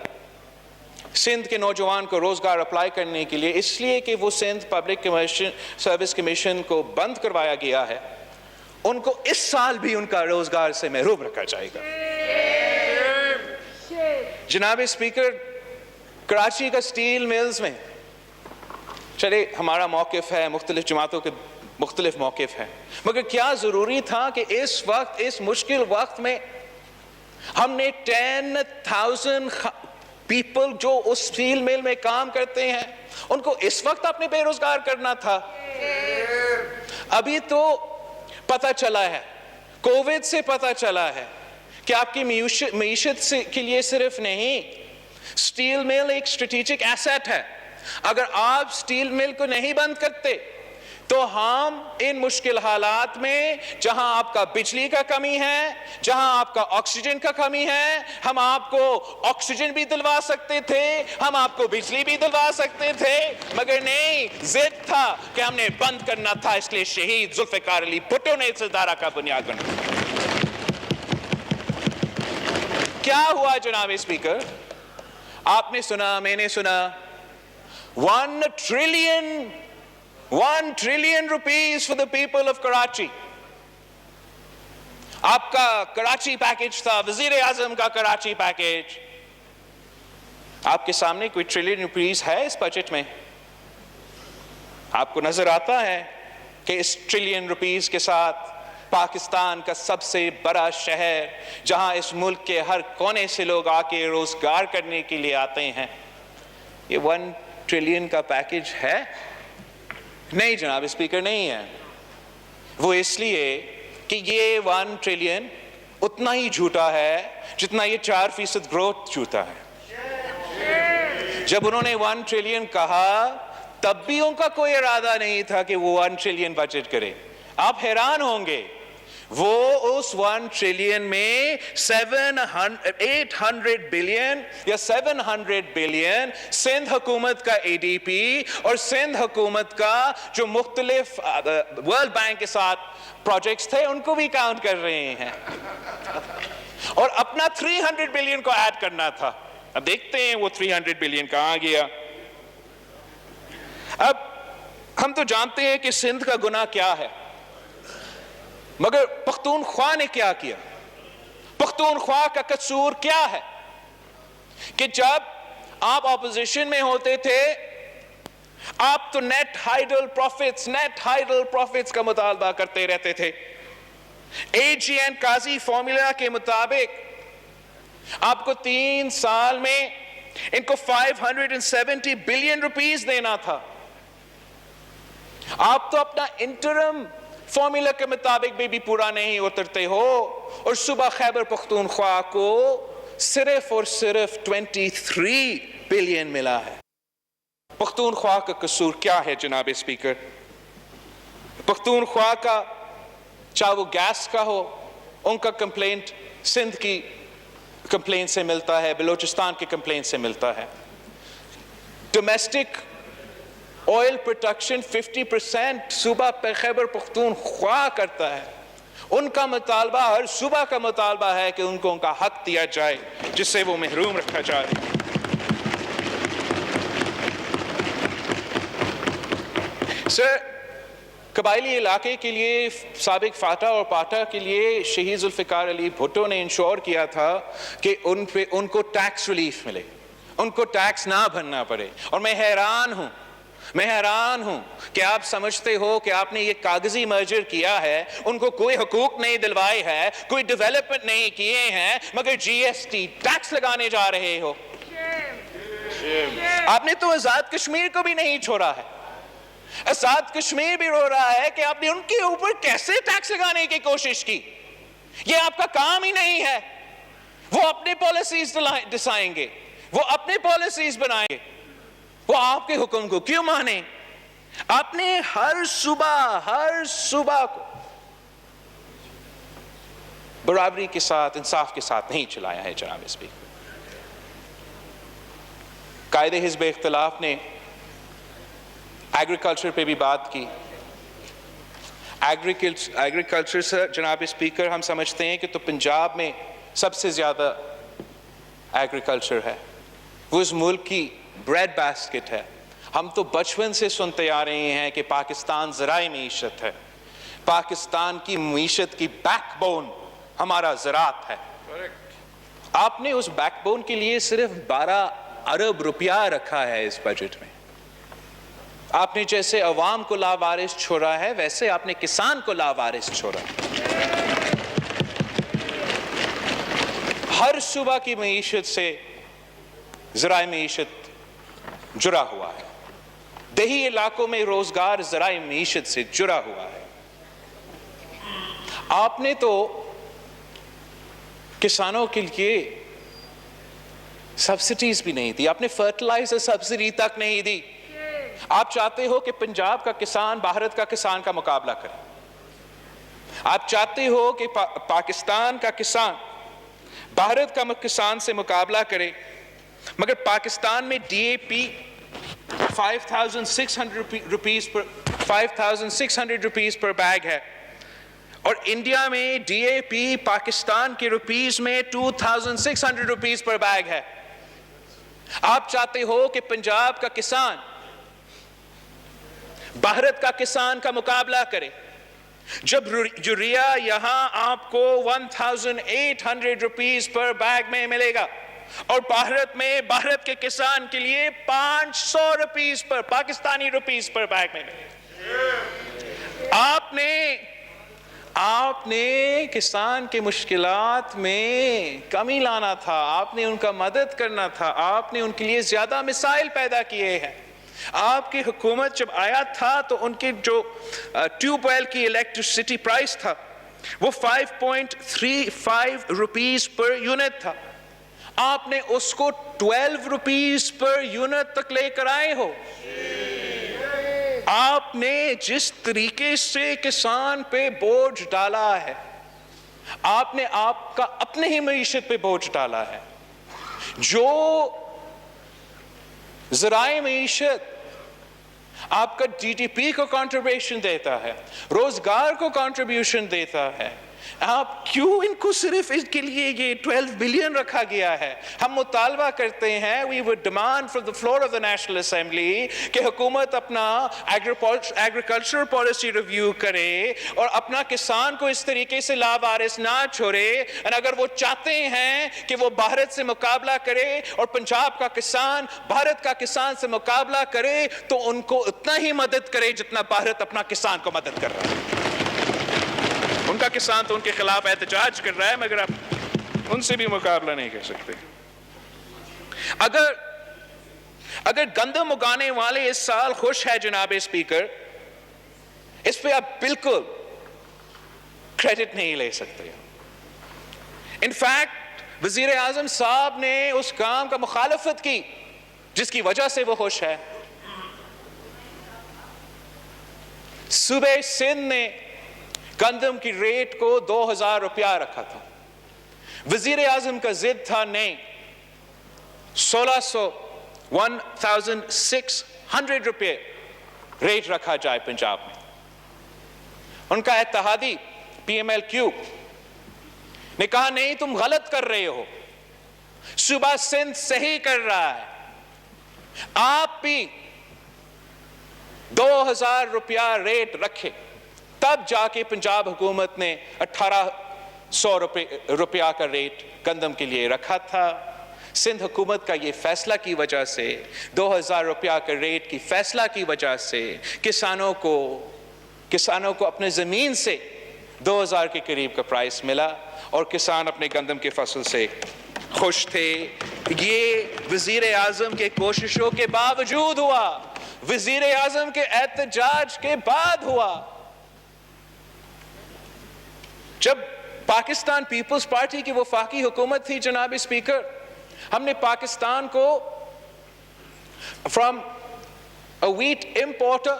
سندھ کے نوجوان کو روزگار اپلائی کرنے کے لیے، اس لیے کہ وہ سندھ پبلک سروس کمیشن کو بند کروایا گیا ہے، ان کو اس سال بھی ان کا روزگار سے محروم رکھا جائے گا۔ جناب اسپیکر، کراچی کا سٹیل ملز میں چلے ہمارا موقف ہے، مختلف جماعتوں کے مختلف موقف ہیں، مگر کیا ضروری تھا کہ اس وقت، اس مشکل وقت میں ہم نے 10,000 پیپل جو اس سٹیل مل میں کام کرتے ہیں ان کو اس وقت اپنے بے روزگار کرنا تھا؟ ابھی تو پتہ چلا ہے، کووڈ سے پتہ چلا ہے کہ آپ کی معیشت کے لیے صرف نہیں، سٹیل مل ایک اسٹریٹجک ایسٹ ہے۔ اگر آپ سٹیل مل کو نہیں بند کرتے تو ہم ان مشکل حالات میں، جہاں آپ کا بجلی کا کمی ہے، جہاں آپ کا آکسیجن کا کمی ہے، ہم آپ کو آکسیجن بھی دلوا سکتے تھے، ہم آپ کو بجلی بھی دلوا سکتے تھے، مگر نہیں، ضد تھا کہ ہم نے بند کرنا تھا، اس لیے شہید ذوالفقار علی بھٹو نے اس ادارہ کا بنیاد بنایا۔ کیا ہوا جناب اسپیکر؟ آپ نے سنا، میں نے سنا، 1 trillion rupees for the people of Karachi۔ آپ کا کراچی پیکج تھا، وزیر اعظم کا کراچی پیکج، آپ کے سامنے کوئی ٹریلین روپیز ہے اس بجٹ میں؟ آپ کو نظر آتا ہے کہ اس ٹریلین روپیز کے ساتھ پاکستان کا سب سے بڑا شہر، جہاں اس ملک کے ہر کونے سے لوگ آ کے روزگار کرنے کے لیے آتے ہیں، یہ 1 ٹریلین کا پیکج ہے؟ نہیں جناب اسپیکر، نہیں ہے۔ وہ اس لیے کہ یہ 1 ٹریلین اتنا ہی جھوٹا ہے جتنا یہ 4% گروتھ جھوٹا ہے. جب انہوں نے 1 ٹریلین کہا تب بھی ان کا کوئی ارادہ نہیں تھا کہ وہ 1 ٹریلین بجٹ کرے. آپ حیران ہوں گے وہ اس 1 ٹریلین میں 800 بلین یا 700 بلین سندھ حکومت کا ADP اور سندھ حکومت کا جو مختلف ورلڈ بینک کے ساتھ پروجیکٹس تھے ان کو بھی کاؤنٹ کر رہے ہیں, اور اپنا 300 بلین کو ایڈ کرنا تھا. اب دیکھتے ہیں وہ 300 بلین کہاں گیا. اب ہم تو جانتے ہیں کہ سندھ کا گناہ کیا ہے, مگر پختونخوا نے کیا کیا؟ پختونخوا کا قصور کیا ہے کہ جب آپ اپوزیشن میں ہوتے تھے آپ تو نیٹ ہائیڈل پروفٹس کا مطالبہ کرتے رہتے تھے. AGN قاضی فارمولا کے مطابق آپ کو 3 سال میں ان کو 570 بلین روپیز دینا تھا. آپ تو اپنا انٹرم فارمولا کے مطابق بھی پورا نہیں اترتے ہو, اور صوبہ خیبر پختونخوا کو صرف اور صرف 23 بلین ملا ہے. پختونخوا کا قصور کیا ہے جناب اسپیکر؟ پختونخوا کا چاہے وہ گیس کا ہو, ان کا کمپلینٹ سندھ کی کمپلینٹ سے ملتا ہے, بلوچستان کی کمپلینٹ سے ملتا ہے. ڈومیسٹک آئل پروڈکشن 50% صوبہ خیبر پختونخوا کرتا ہے. ان کا مطالبہ, ہر صوبہ کا مطالبہ ہے کہ ان کو ان کا حق دیا جائے جس سے وہ محروم رکھا جائے. سر, قبائلی علاقے کے لیے سابق فاٹا اور پاٹا کے لیے شہید ذوالفقار علی بھٹو نے انشور کیا تھا کہ ان کو ٹیکس ریلیف ملے, ان کو ٹیکس نہ بھرنا پڑے. اور میں حیران ہوں کہ آپ سمجھتے ہو کہ آپ نے یہ کاغذی مرجر کیا ہے, ان کو کوئی حقوق نہیں دلوائے ہے, کوئی ڈیولپمنٹ نہیں کیے ہیں, مگر GST ٹیکس لگانے جا رہے ہو. آپ نے تو آزاد کشمیر کو بھی نہیں چھوڑا ہے. آزاد کشمیر بھی رو رہا ہے کہ آپ نے ان کے اوپر کیسے ٹیکس لگانے کی کوشش کی. یہ آپ کا کام ہی نہیں ہے. وہ اپنے پالیسیز ڈسائیں گے, وہ اپنے پالیسیز بنائیں گے, وہ آپ کے حکم کو کیوں مانیں؟ آپ نے ہر صوبہ کو برابری کے ساتھ, انصاف کے ساتھ نہیں چلایا ہے جناب اسپیکر. قائد حزب اختلاف نے ایگریکلچر پہ بھی بات کی. ایگریکلچر سے جناب اسپیکر ہم سمجھتے ہیں کہ تو پنجاب میں سب سے زیادہ ایگریکلچر ہے, وہ اس ملک کی بریڈ باسکٹ ہے. ہم تو بچپن سے سنتے آ رہے ہیں کہ پاکستان ذرائع معیشت ہے, پاکستان کی معیشت کی بیک بون ہمارا زراعت ہے. آپ نے اس بیک بون کے لیے صرف 12 ارب روپیہ رکھا ہے اس بجٹ میں. آپ نے جیسے عوام کو لاوارث چھوڑا ہے ویسے آپ نے کسان کو لاوارث چھوڑا ہے. ہر صوبہ کی معیشت سے ذرائع معیشت جڑا ہوا ہے. دیہی علاقوں میں روزگار ذرائع معیشت سے جڑا ہوا ہے. آپ نے تو کسانوں کے لیے سبسڈیز بھی نہیں دی, آپ نے فرٹیلائزر سبسڈی تک نہیں دی. آپ چاہتے ہو کہ پنجاب کا کسان بھارت کا کسان کا مقابلہ کرے. آپ چاہتے ہو کہ پاکستان کا کسان بھارت کا کسان سے مقابلہ کرے, مگر پاکستان میں DAP 5,600 روپیز پر بیگ ہے, اور انڈیا میں DAP پاکستان کے روپیز میں 2,600 روپیز پر بیگ ہے. آپ چاہتے ہو کہ پنجاب کا کسان بھارت کا کسان کا مقابلہ کرے, جب یوریا یہاں آپ کو 1,800 روپیز پر بیگ میں ملے گا, اور بھارت میں بھارت کے کسان کے لیے 500 روپیز پر پاکستانی روپیز پر بیگ میں ملے گا. آپ نے کسان کے مشکلات میں کمی لانا تھا, آپ نے ان کا مدد کرنا تھا, آپ نے ان کے لیے زیادہ مسائل پیدا کیے ہیں. آپ کی حکومت جب آیا تھا تو ان کے جو ٹیوب ویل کی الیکٹرسٹی پرائس تھا وہ 5.35 روپیز پر یونٹ تھا. آپ نے اس کو 12 روپیز پر یونٹ تک لے کر آئے ہو. آپ نے جس طریقے سے کسان پہ بوجھ ڈالا ہے, آپ نے آپ کا اپنے ہی معیشت پہ بوجھ ڈالا ہے. جو ذرائع معیشت آپ کا جی ڈی پی کو کنٹریبیوشن دیتا ہے, روزگار کو کنٹریبیوشن دیتا ہے, آپ کیوں ان کو صرف اس کے لیے یہ 12 بلین رکھا گیا ہے؟ ہم مطالبہ کرتے ہیں, we would demand from the floor of the National Assembly کہ حکومت اپنا ایگریکلچر پالیسی ریویو کرے اور اپنا کسان کو اس طریقے سے لاوارث نہ چھوڑے. اور اگر وہ چاہتے ہیں کہ وہ بھارت سے مقابلہ کرے اور پنجاب کا کسان بھارت کا کسان سے مقابلہ کرے, تو ان کو اتنا ہی مدد کرے جتنا بھارت اپنا کسان کو مدد کر رہا ہے. ان کا کسان تو ان کے خلاف احتجاج کر رہا ہے, مگر آپ ان سے بھی مقابلہ نہیں کر سکتے. اگر گندم اگانے والے اس سال خوش ہے جناب اسپیکر, اس پہ آپ بالکل کریڈٹ نہیں لے سکتے. انفیکٹ وزیر اعظم صاحب نے اس کام کا مخالفت کی جس کی وجہ سے وہ خوش ہے. صوبہ سندھ نے گندم کی ریٹ کو 2000 روپیہ رکھا تھا. وزیر اعظم کا ضد تھا نہیں, 1600 روپے ریٹ رکھا جائے پنجاب میں. ان کا اتحادی پی ایم ایل کیو نے کہا نہیں, تم غلط کر رہے ہو, صوبہ سندھ صحیح کر رہا ہے, آپ بھی 2000 روپیہ ریٹ رکھے. تب جا کے پنجاب حکومت نے 1800 روپیہ کا ریٹ گندم کے لیے رکھا تھا. سندھ حکومت کا یہ فیصلہ کی وجہ سے, 2000 روپیہ کا ریٹ کی فیصلہ کی وجہ سے کسانوں کو اپنے زمین سے 2000 کے قریب کا پرائس ملا اور کسان اپنے گندم کے فصل سے خوش تھے. یہ وزیر اعظم کے کوششوں کے باوجود ہوا, وزیر اعظم کے احتجاج کے بعد ہوا. جب پاکستان پیپلز پارٹی کی وفاقی حکومت تھی جناب اسپیکر, ہم نے پاکستان کو فرام اے ویٹ امپورٹر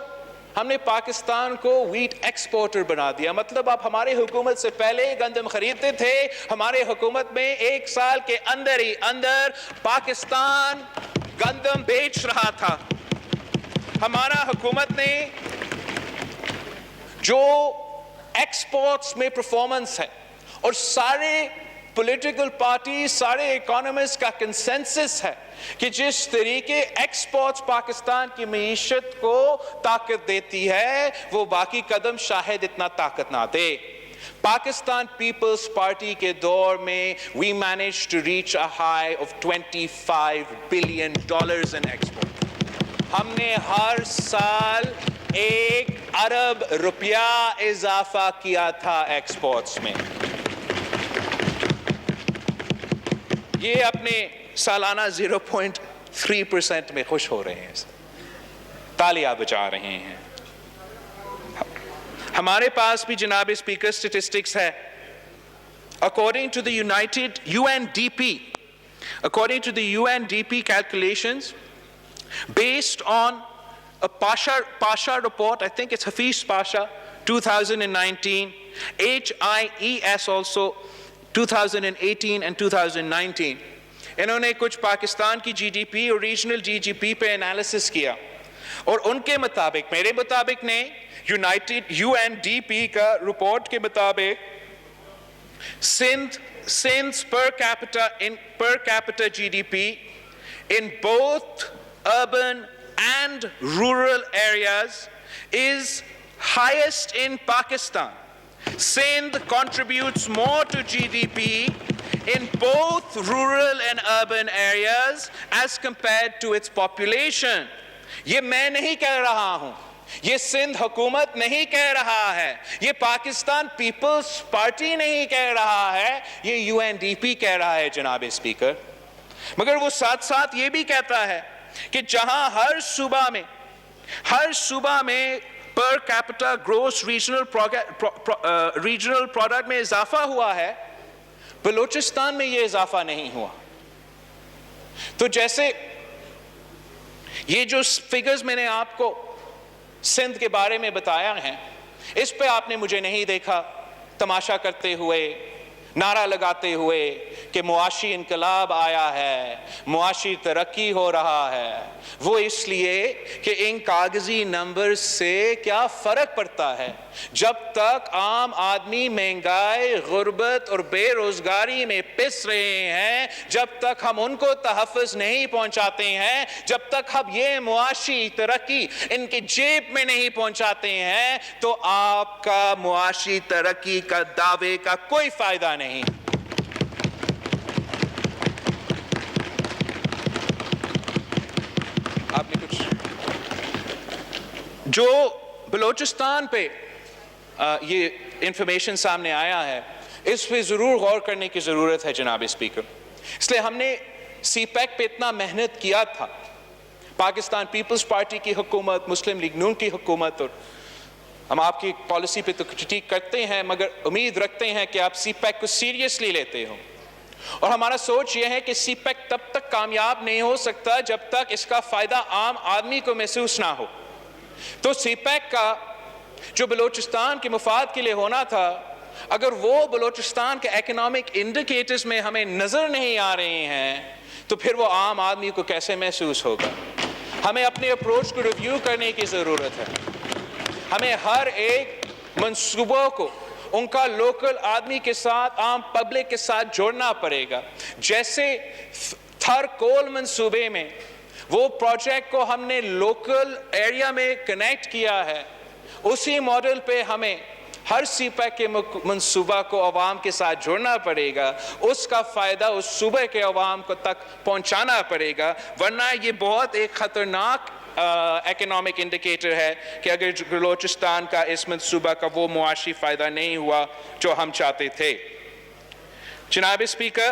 ہم نے پاکستان کو ویٹ ایکسپورٹر بنا دیا. مطلب آپ ہمارے حکومت سے پہلے گندم خریدتے تھے, ہمارے حکومت میں 1 سال کے اندر ہی اندر پاکستان گندم بیچ رہا تھا. ہمارا حکومت نے جو ایکسپورٹس میں پرفارمنس ہے, اور سارے پولیٹیکل پارٹی, سارے اکانومسٹ کا کنسنسس ہے کہ جس طریقے ایکسپورٹس پاکستان کی معیشت کو طاقت دیتی ہے, وہ باقی قدم شاید اتنا طاقت نہ دے. پاکستان پیپلز پارٹی کے دور میں we managed to reach a high of $25 billion in export. ہم نے ہر سال 1 ارب روپیہ اضافہ کیا تھا ایکسپورٹس میں. یہ اپنے سالانہ 0.3% میں خوش ہو رہے ہیں, تالیاں بجا رہے ہیں. ہمارے پاس بھی جناب اسپیکر اسٹیٹسٹکس ہے. According to the UNDP calculations, based on a Pasha report, I think it's Hafiz Pasha, 2019, HIES also 2018 and 2019, انہوں نے کچھ پاکستان کی جی ڈی پی اور ریجنل جی ڈی پی پہ انالیسس کیا, اور ان کے مطابق, میرے مطابق نہیں, UNDP کا رپورٹ کے مطابق Sindh's per capita GDP in both urban and rural areas is highest in Pakistan. Sindh contributes more to GDP in both rural and urban areas as compared to its population. یہ میں نہیں کہہ رہا ہوں, یہ سندھ حکومت نہیں کہہ رہا ہے, یہ پاکستان پیپلز پارٹی نہیں کہہ رہا ہے, یہ یو این ڈی پی کہہ رہا ہے جناب اسپیکر. مگر وہ ساتھ ساتھ یہ بھی کہتا ہے کہ جہاں ہر صوبہ میں per capita gross regional product میں اضافہ ہوا ہے، بلوچستان میں یہ اضافہ نہیں ہوا. تو جیسے یہ جو فگرز میں نے آپ کو سندھ کے بارے میں بتایا ہیں، اس پہ آپ نے مجھے نہیں دیکھا تماشا کرتے ہوئے، نعرہ لگاتے ہوئے کہ معاشی انقلاب آیا ہے، معاشی ترقی ہو رہا ہے. وہ اس لیے کہ ان کاغذی نمبر سے کیا فرق پڑتا ہے جب تک عام آدمی مہنگائی، غربت اور بے روزگاری میں پس رہے ہیں، جب تک ہم ان کو تحفظ نہیں پہنچاتے ہیں، جب تک ہم یہ معاشی ترقی ان کی جیب میں نہیں پہنچاتے ہیں، تو آپ کا معاشی ترقی کا دعوے کا کوئی فائدہ نہیں. آپ نے کچھ جو بلوچستان پہ یہ انفارمیشن سامنے آیا ہے، اس پہ ضرور غور کرنے کی ضرورت ہے جناب اسپیکر. اس لیے ہم نے سی پیک پہ اتنا محنت کیا تھا. پاکستان پیپلز پارٹی کی حکومت، مسلم لیگ نون کی حکومت، اور ہم آپ کی پالیسی پہ تو کرٹیک کرتے ہیں، مگر امید رکھتے ہیں کہ آپ سی پیک کو سیریسلی لیتے ہو. اور ہمارا سوچ یہ ہے کہ سی پیک تب تک کامیاب نہیں ہو سکتا جب تک اس کا فائدہ عام آدمی کو محسوس نہ ہو. تو سی پیک کا جو بلوچستان کے مفاد کے لیے ہونا تھا، اگر وہ بلوچستان کے اکنامک انڈیکیٹرز میں ہمیں نظر نہیں آ رہے ہیں، تو پھر وہ عام آدمی کو کیسے محسوس ہوگا؟ ہمیں اپنے اپروچ کو ریویو کرنے کی ضرورت ہے. ہمیں ہر ایک منصوبوں کو ان کا لوکل آدمی کے ساتھ، عام پبلک کے ساتھ جوڑنا پڑے گا. جیسے تھر کول منصوبے میں وہ پروجیکٹ کو ہم نے لوکل ایریا میں کنیکٹ کیا ہے، اسی ماڈل پہ ہمیں ہر سی پیک کے منصوبہ کو عوام کے ساتھ جوڑنا پڑے گا. اس کا فائدہ اس صوبے کے عوام کو تک پہنچانا پڑے گا، ورنہ یہ بہت ایک خطرناک اکنامک انڈیکیٹر ہے کہ اگر بلوچستان کا اس منصوبہ کا وہ معاشی فائدہ نہیں ہوا جو ہم چاہتے تھے. جناب speaker,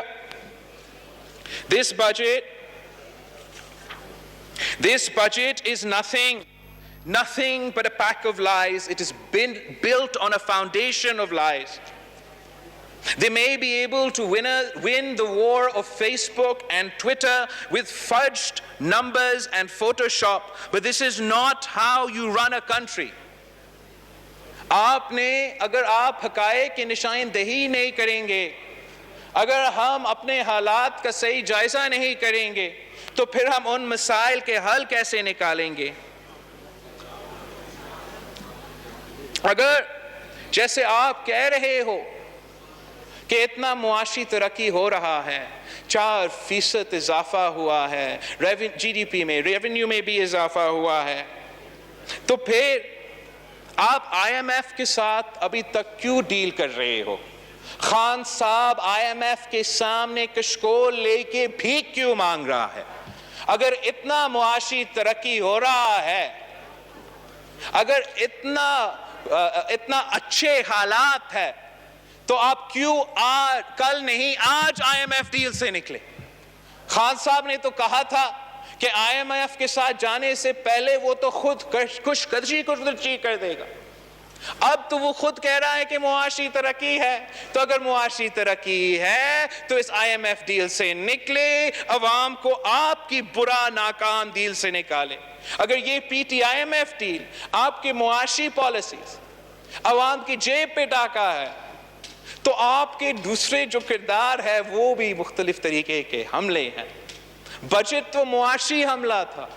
this budget is nothing but a pack of lies. It has been built on a foundation of lies. They may be able to win the war of Facebook and Twitter with fudged numbers and Photoshop, but this is not how you run a country. اگر آپ حقائق کی نشاندہی نہیں کریں گے، اگر ہم اپنے حالات کا صحیح جائزہ نہیں کریں گے، تو پھر ہم ان مسائل کے حل کیسے نکالیں گے؟ اگر جیسے آپ کہہ رہے ہو کہ اتنا معاشی ترقی ہو رہا ہے، 4% اضافہ ہوا ہے، جی ڈی پی میں، ریونیو میں بھی اضافہ ہوا ہے، تو پھر آپ آئی ایم ایف کے ساتھ ابھی تک کیوں ڈیل کر رہے ہو؟ خان صاحب آئی ایم ایف کے سامنے کشکول لے کے بھیک کیوں مانگ رہا ہے؟ اگر اتنا معاشی ترقی ہو رہا ہے، اگر اتنا اچھے حالات ہے، تو آپ کیوں کل نہیں آج آئی ایم ایف ڈیل سے نکلے؟ خان صاحب نے تو کہا تھا کہ آئی ایم ایف کے ساتھ جانے سے پہلے وہ تو خود کچھ قدرچی کر دے گا. اب تو وہ خود کہہ رہا ہے کہ معاشی ترقی ہے. تو اگر معاشی ترقی ہے تو اس آئی ایم ایف ڈیل سے نکلے، عوام کو آپ کی برا ناکام ڈیل سے نکالے. اگر یہ P T I M F deal آپ کے معاشی پالیسیز عوام کی جیب پہ ڈاکا ہے، تو آپ کے دوسرے جو کردار ہے وہ بھی مختلف طریقے کے حملے ہیں. بجٹ تو معاشی حملہ تھا.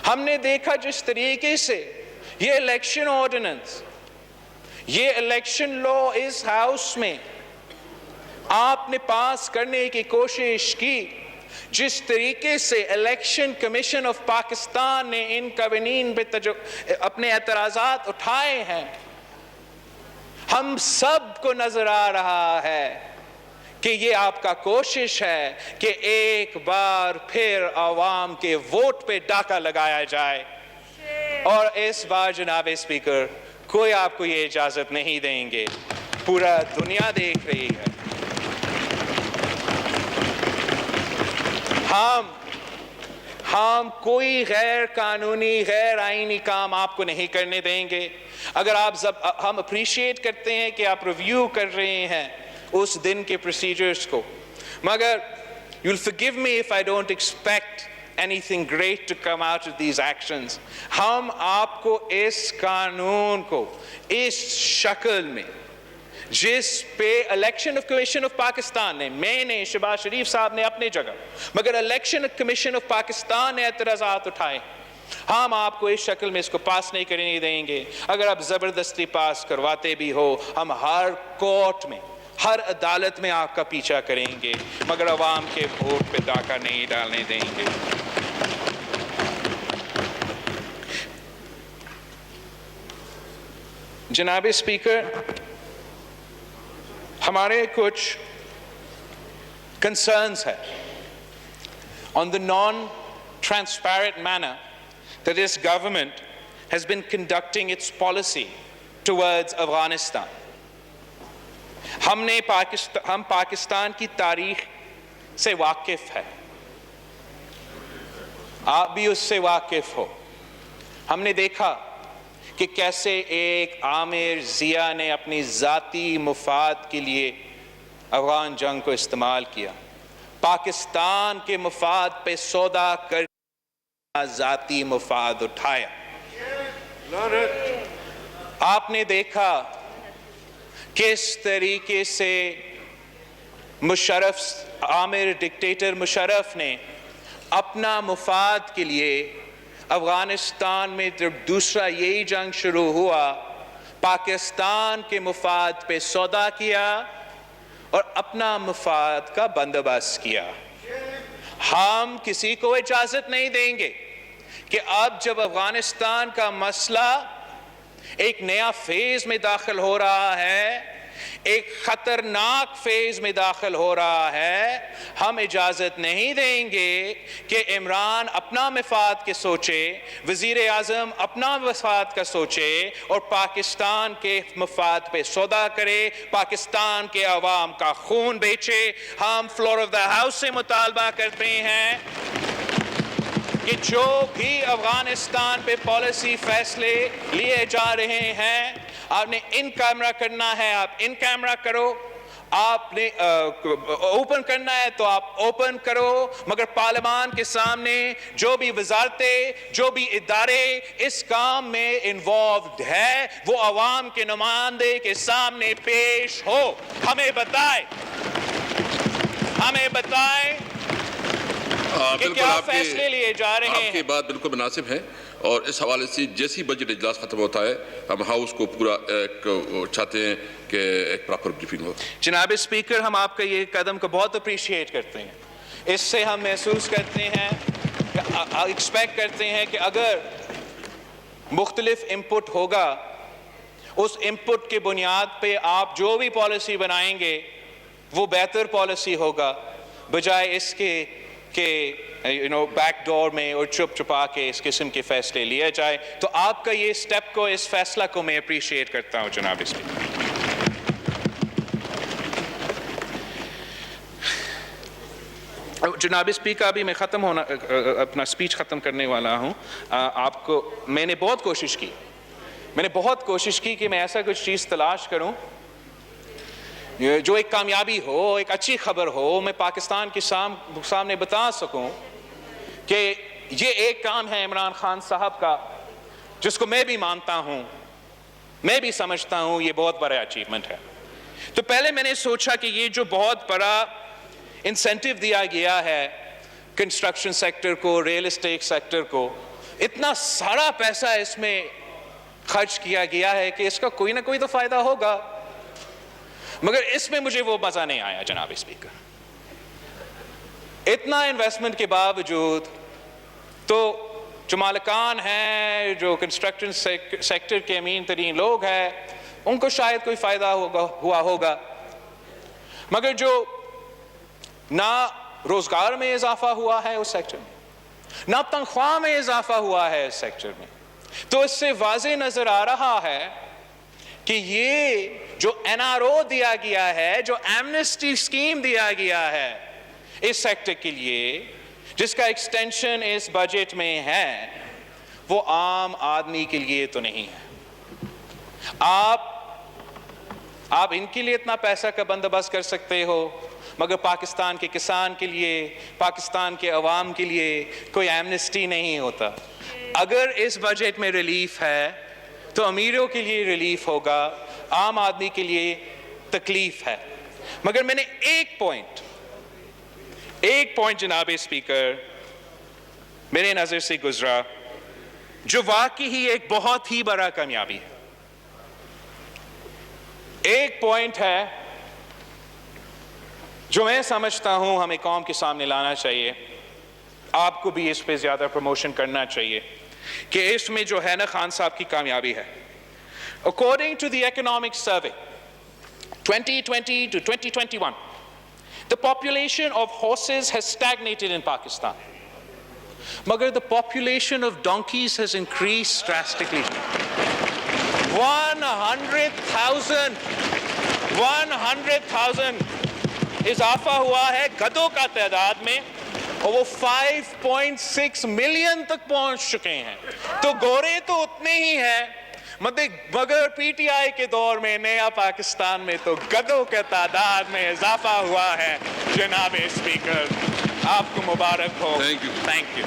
ہم نے دیکھا جس طریقے سے یہ الیکشن آرڈیننس، یہ الیکشن لا اس ہاؤس میں آپ نے پاس کرنے کی کوشش کی، جس طریقے سے الیکشن کمیشن آف پاکستان نے ان قوانین پہ اپنے اعتراضات اٹھائے ہیں، ہم سب کو نظر آ رہا ہے کہ یہ آپ کا کوشش ہے کہ ایک بار پھر عوام کے ووٹ پہ ڈاکہ لگایا جائے. اور اس بار جناب اسپیکر کوئی آپ کو یہ اجازت نہیں دیں گے. پورا دنیا دیکھ رہی ہے. ہم کوئی غیر قانونی غیر آئینی کام آپ کو نہیں کرنے دیں گے. اگر ہم اپریشیٹ کرتے ہیں کہ آپ ریویو کر رہے ہیں اس دن کے پروسیجرز کو, مگر you'll forgive me if I don't expect anything great to come out of these actions. ہم آپ کو اس قانون کو اس شکل میں جس پہ الیکشن کمیشن آف پاکستان نے, میں نے, شہباز شریف صاحب نے اپنے جگہ, مگر الیکشن کمیشن آف پاکستان نے اعتراضات اٹھائے, ہم آپ کو اس شکل میں اس کو پاس نہیں کرنے دیں گے. اگر آپ زبردستی پاس کرواتے بھی ہو, ہم ہر کورٹ میں, ہر عدالت میں آپ کا پیچھا کریں گے, مگر عوام کے ووٹ پہ ڈاکہ نہیں ڈالنے دیں گے. جناب اسپیکر, ہمارے کچھ کنسرنز ہے on the non-transparent manner that this government has been conducting its policy towards Afghanistan. ہم پاکستان کی تاریخ سے واقف ہے, آپ بھی اس سے واقف ہو. ہم نے دیکھا کہ کیسے ایک عامر ضیاء نے اپنی ذاتی مفاد کے لیے افغان جنگ کو استعمال کیا, پاکستان کے مفاد پہ سودا کر ذاتی مفاد اٹھایا. آپ نے دیکھا کس طریقے سے عامر ڈکٹیٹر مشرف نے اپنا مفاد کے لیے افغانستان میں جب دوسرا یہی جنگ شروع ہوا, پاکستان کے مفاد پہ سودا کیا اور اپنا مفاد کا بندوبست کیا. ہم کسی کو اجازت نہیں دیں گے کہ اب جب افغانستان کا مسئلہ ایک نیا فیز میں داخل ہو رہا ہے, ایک خطرناک فیز میں داخل ہو رہا ہے, ہم اجازت نہیں دیں گے کہ عمران اپنا مفاد کے سوچے, وزیر اعظم اپنا مفاد کا سوچے اور پاکستان کے مفاد پہ سودا کرے, پاکستان کے عوام کا خون بیچے. ہم فلور آف دا ہاؤس سے مطالبہ کرتے ہیں کہ جو بھی افغانستان پہ پالیسی فیصلے لیے جا رہے ہیں, آپ نے ان کیمرہ کرنا ہے, آپ ان کیمرہ کرو, آپ نے اوپن کرنا ہے تو آپ اوپن کرو, مگر پارلیمان کے سامنے جو بھی وزارتیں, جو بھی ادارے اس کام میں انوالوڈ ہے, وہ عوام کے نمائندے کے سامنے پیش ہو, ہمیں بتائے کہ کیا فیصلے لیے جا رہے ہیں. آپ کی بات بالکل مناسب ہے, اور اس حوالے سے جیسی بجٹ اجلاس ختم ہوتا ہے ہم ہاؤس کو پورا ایک چاہتے ہیں کہ ایک پراپر بریفنگ ہو. جناب اسپیکر, ہم آپ کا یہ قدم کو بہت اپریشیٹ کرتے ہیں. اس سے ہم محسوس کرتے ہیں, ایکسپیکٹ کرتے ہیں کہ اگر مختلف انپٹ ہوگا, اس انپٹ کے بنیاد پہ آپ جو بھی پالیسی بنائیں گے وہ بہتر پالیسی ہوگا, بجائے اس کے کہ بیک ڈور میں اور چھپ چھپا کے اس قسم کے فیصلے لیے جائے. تو آپ کا یہ سٹیپ کو, اس فیصلہ کو میں اپریشیٹ کرتا ہوں جناب اسپیکر. جناب اسپیکر, ابھی میں اپنا سپیچ ختم کرنے والا ہوں. آپ کو میں نے بہت کوشش کی کہ میں ایسا کچھ چیز تلاش کروں جو ایک کامیابی ہو, ایک اچھی خبر ہو, میں پاکستان کے سامنے بتا سکوں کہ یہ ایک کام ہے عمران خان صاحب کا جس کو میں بھی مانتا ہوں, میں بھی سمجھتا ہوں یہ بہت بڑا اچیومنٹ ہے. تو پہلے میں نے سوچا کہ یہ جو بہت بڑا انسینٹیو دیا گیا ہے کنسٹرکشن سیکٹر کو, ریل اسٹیٹ سیکٹر کو, اتنا سارا پیسہ اس میں خرچ کیا گیا ہے کہ اس کا کوئی نہ کوئی تو فائدہ ہوگا, مگر اس میں مجھے وہ مزہ نہیں آیا جناب اسپیکر. اتنا انویسٹمنٹ کے باوجود تو جو مالکان ہیں, جو کنسٹرکشن سیکٹر کے امین ترین لوگ ہیں, ان کو شاید کوئی فائدہ ہوا ہوگا, مگر جو نہ روزگار میں اضافہ ہوا ہے اس سیکٹر میں, نہ تنخواہ میں اضافہ ہوا ہے اس سیکٹر میں, تو اس سے واضح نظر آ رہا ہے کہ یہ جو این آر او دیا گیا ہے, جو ایمنسٹی اسکیم دیا گیا ہے اس سیکٹر کے لیے, جس کا ایکسٹینشن اس بجٹ میں ہے وہ عام آدمی کے لیے تو نہیں ہے. آپ ان کے لیے اتنا پیسہ کا بندوبست کر سکتے ہو مگر پاکستان کے کسان کے لیے, پاکستان کے عوام کے لیے کوئی ایمنسٹی نہیں ہوتا. اگر اس بجٹ میں ریلیف ہے تو امیروں کے لیے ریلیف ہوگا, عام آدمی کے لیے تکلیف ہے. مگر میں نے ایک پوائنٹ جناب اسپیکر میرے نظر سے گزرا جو واقعی ہی ایک بہت ہی بڑا کامیابی ہے. ایک پوائنٹ ہے جو میں سمجھتا ہوں ہمیں قوم کے سامنے لانا چاہیے, آپ کو بھی اس پہ زیادہ پروموشن کرنا چاہیے کہ اس میں جو ہے نا خان صاحب کی کامیابی ہے. According to the economic survey 2020 to 2021, the population of horses has stagnated in Pakistan. Magar the population of donkeys has increased drastically. 100,000 اضافہ ہوا ہے گدھوں کا تعداد میں, اور وہ 5.6 ملین تک پہنچ چکے ہیں. تو گورے تو اتنے ہی ہیں مگر پی ٹی آئی کے دور میں نیا پاکستان میں تو گدھوں کے تعداد میں اضافہ ہوا ہے. جناب اسپیکر آپ کو مبارک ہو. Thank you. Thank you.